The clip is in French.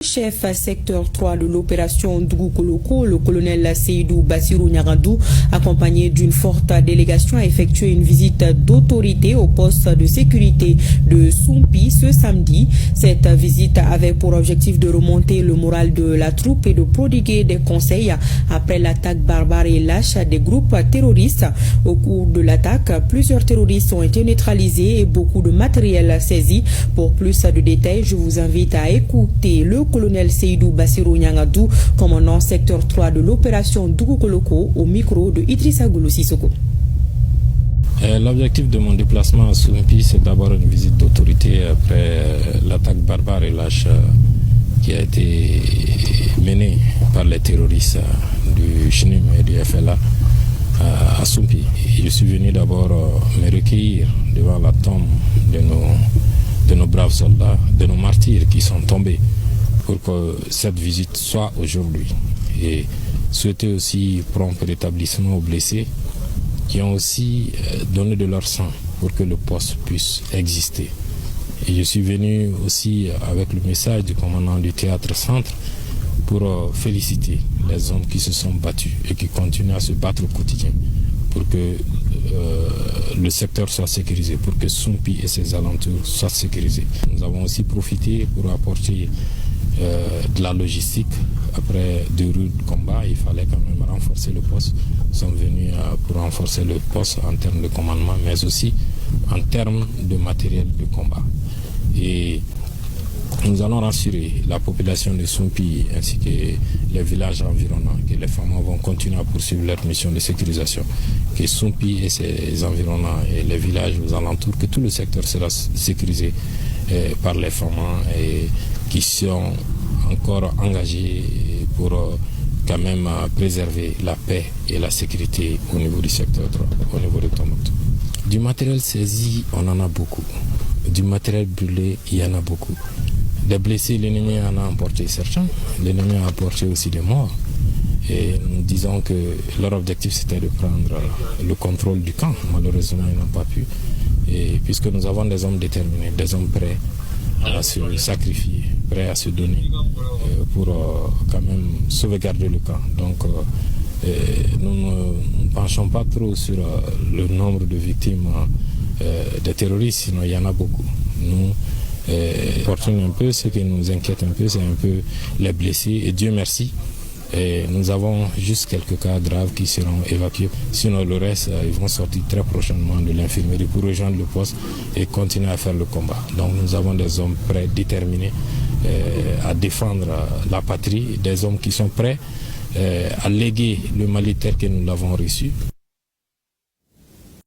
Chef secteur 3 de l'opération Ndoukou-Koloko, le colonel Seydou Bassirou Nyarandou, accompagné d'une forte délégation, a effectué une visite d'autorité au poste de sécurité de Soumpi ce samedi. Cette visite avait pour objectif de remonter le moral de la troupe et de prodiguer des conseils après l'attaque barbare et lâche des groupes terroristes. Au cours de l'attaque, plusieurs terroristes ont été neutralisés et beaucoup de matériel saisi. Pour plus de détails, je vous invite à écouter le colonel Seydou Bassirou Nyarandou, commandant secteur 3 de l'opération Ndoukou-Koloko, au micro de Idrissa Goulou Sissoko. L'objectif de mon déplacement à Soumpi, c'est d'abord une visite d'autorité après l'attaque barbare et lâche qui a été menée par les terroristes du CHNIM et du FLA à Soumpi. Je suis venu d'abord me recueillir devant la tombe de nos braves soldats, de nos martyrs qui sont tombés, pour que cette visite soit aujourd'hui. Et souhaiter aussi prompt rétablissement aux blessés qui ont aussi donné de leur sang pour que le poste puisse exister. Et je suis venu aussi avec le message du commandant du théâtre centre pour féliciter les hommes qui se sont battus et qui continuent à se battre au quotidien pour que le secteur soit sécurisé, pour que Soumpi et ses alentours soient sécurisés. Nous avons aussi profité pour apporter de la logistique. Après 2 rudes combats, il fallait quand même renforcer le poste. Nous sommes venus pour renforcer le poste en termes de commandement, mais aussi en termes de matériel de combat. Et nous allons rassurer la population de Soumpi ainsi que les villages environnants, que les femmes vont continuer à poursuivre leur mission de sécurisation, que Soumpi et ses environnants et les villages aux alentours, que tout le secteur sera sécurisé par les femmes et qui sont encore engagés pour quand même préserver la paix et la sécurité au niveau du secteur, au niveau de Tombouctou. Du matériel saisi, on en a beaucoup. Du matériel brûlé, il y en a beaucoup. Des blessés, l'ennemi en a emporté certains. L'ennemi a apporté aussi des morts. Et nous disons que leur objectif c'était de prendre le contrôle du camp. Malheureusement, ils n'ont pas pu. Et puisque nous avons des hommes déterminés, des hommes prêts à se sacrifier, prêts à se donner pour quand même sauvegarder le camp. Donc nous ne penchons pas trop sur le nombre de victimes des terroristes, sinon il y en a beaucoup. Nous portons un peu, ce qui nous inquiète un peu, c'est un peu les blessés. Et Dieu merci, nous avons juste quelques cas graves qui seront évacués. Sinon le reste, ils vont sortir très prochainement de l'infirmerie pour rejoindre le poste et continuer à faire le combat. Donc nous avons des hommes prêts, déterminés à défendre la patrie, des hommes qui sont prêts à léguer le Mali tel que nous l'avons reçu.